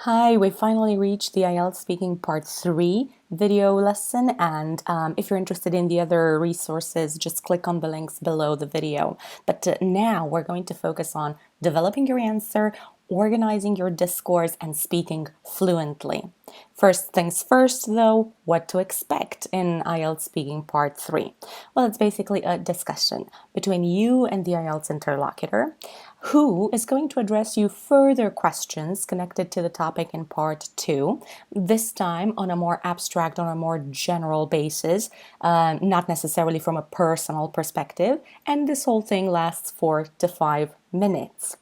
Hi, we finally reached the IELTS Speaking Part 3 video lesson, and if you're interested in the other resources, just click on the links below the video. But now we're going to focus on developing your answer, organizing your discourse, and speaking fluently. First things first, though, what to expect in IELTS Speaking Part 3? Well, it's basically a discussion between you and the IELTS interlocutor, who is going to address you further questions connected to the topic in Part 2, this time on a more abstract, on a more general basis, not necessarily from a personal perspective, and this whole thing lasts 4 to 5 minutes.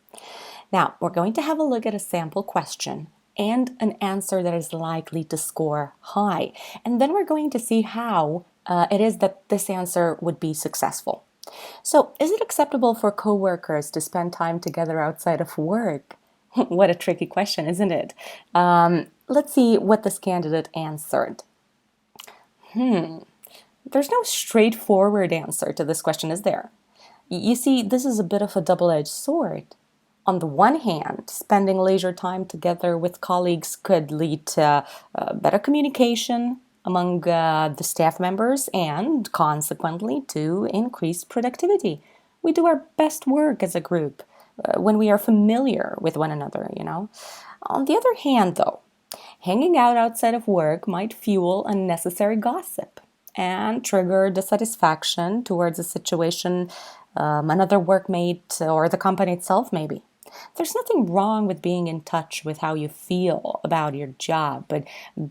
Now, we're going to have a look at a sample question and an answer that is likely to score high, and then we're going to see how it is that this answer would be successful. So, is it acceptable for coworkers to spend time together outside of work? What a tricky question, isn't it? Let's see what this candidate answered. There's no straightforward answer to this question, is there? You see, this is a bit of a double-edged sword. On the one hand, spending leisure time together with colleagues could lead to better communication among the staff members and consequently to increased productivity. We do our best work as a group when we are familiar with one another, you know. On the other hand, though, hanging out outside of work might fuel unnecessary gossip and trigger dissatisfaction towards a situation, another workmate, or the company itself, maybe. There's nothing wrong with being in touch with how you feel about your job, but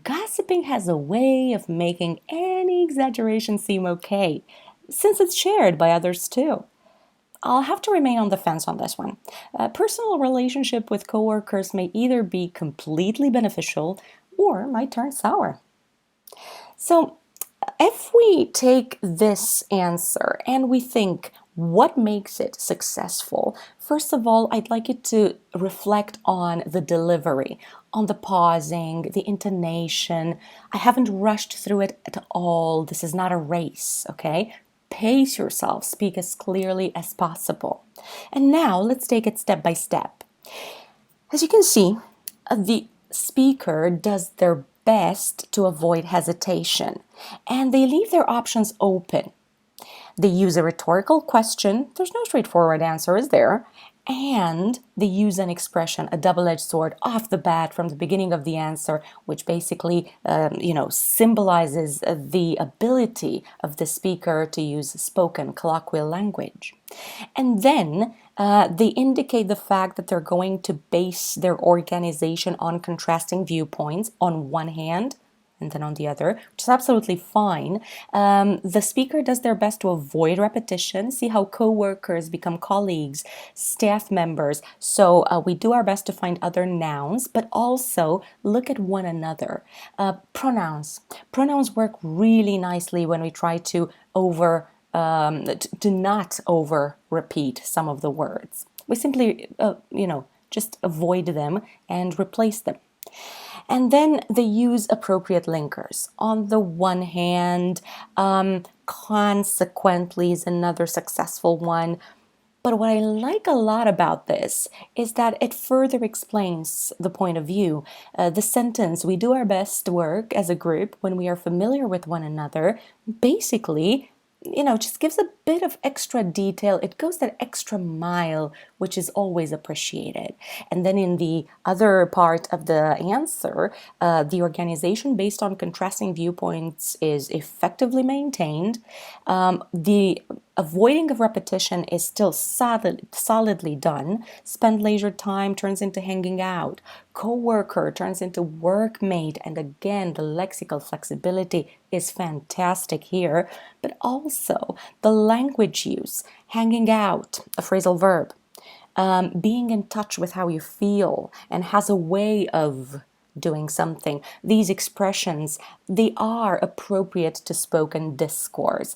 gossiping has a way of making any exaggeration seem okay, since it's shared by others too. I'll have to remain on the fence on this one. A personal relationship with coworkers may either be completely beneficial or might turn sour. So, if we take this answer and we think, what makes it successful? First of all, I'd like you to reflect on the delivery, on the pausing, the intonation. I haven't rushed through it at all. This is not a race, okay? Pace yourself, speak as clearly as possible. And now let's take it step by step. As you can see, the speaker does their best to avoid hesitation, and they leave their options open. They use a rhetorical question. There's no straightforward answer, is there? And they use an expression, a double-edged sword, off the bat from the beginning of the answer, which basically, symbolizes the ability of the speaker to use spoken colloquial language. And then they indicate the fact that they're going to base their organization on contrasting viewpoints on one hand, and then on the other, which is absolutely fine. The speaker does their best to avoid repetition. See how co-workers become colleagues, staff members. So we do our best to find other nouns, but also look at one another. Pronouns. Pronouns work really nicely when we try to not over repeat some of the words. We simply, just avoid them and replace them. And then they use appropriate linkers. On the one hand, consequently is another successful one. But what I like a lot about this is that it further explains the point of view. The sentence, we do our best work as a group when we are familiar with one another, basically just gives a bit of extra detail. It goes that extra mile, which is always appreciated. And then in the other part of the answer, the organization based on contrasting viewpoints is effectively maintained. The avoiding of repetition is still solidly done. Spend leisure time turns into hanging out. Co-worker turns into workmate. And again, the lexical flexibility is fantastic here. But also the language use, hanging out, a phrasal verb, being in touch with how you feel and has a way of doing something. These expressions, they are appropriate to spoken discourse.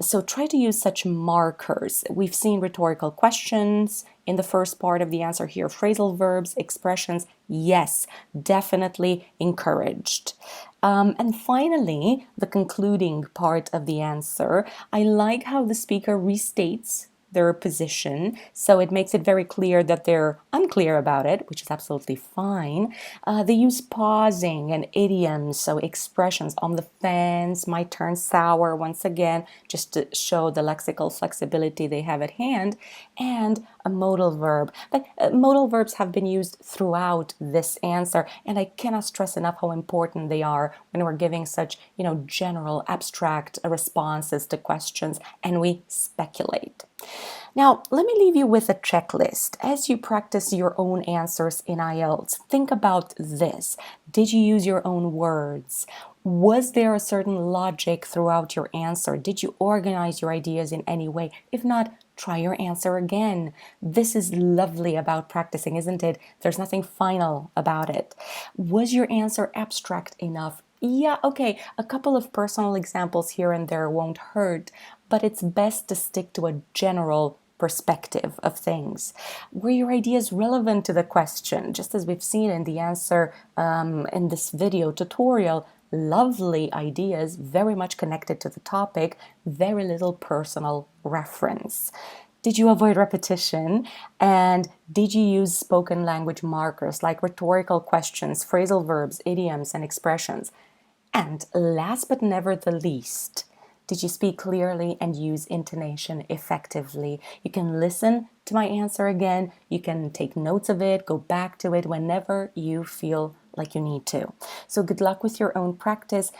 So try to use such markers. We've seen rhetorical questions in the first part of the answer here. Phrasal verbs, expressions, yes, definitely encouraged. And finally, the concluding part of the answer, I like how the speaker restates their position, so it makes it very clear that they're unclear about it, which is absolutely fine. They use pausing and idioms, so expressions on the fence, might turn sour once again, just to show the lexical flexibility they have at hand, and a modal verb. But modal verbs have been used throughout this answer, and I cannot stress enough how important they are when we're giving such, general, abstract responses to questions, and we speculate. Now, let me leave you with a checklist. As you practice your own answers in IELTS, think about this. Did you use your own words? Was there a certain logic throughout your answer? Did you organize your ideas in any way? If not, try your answer again. This is lovely about practicing, isn't it? There's nothing final about it. Was your answer abstract enough? Yeah, okay, a couple of personal examples here and there won't hurt, but it's best to stick to a general perspective of things. Were your ideas relevant to the question? Just as we've seen in the answer in this video tutorial, lovely ideas, very much connected to the topic, very little personal reference. Did you avoid repetition? And did you use spoken language markers like rhetorical questions, phrasal verbs, idioms, and expressions? And last but never the least, did you speak clearly and use intonation effectively? You can listen to my answer again. You can take notes of it, go back to it whenever you feel like you need to. So good luck with your own practice.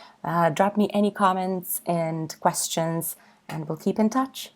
Drop me any comments and questions, and we'll keep in touch.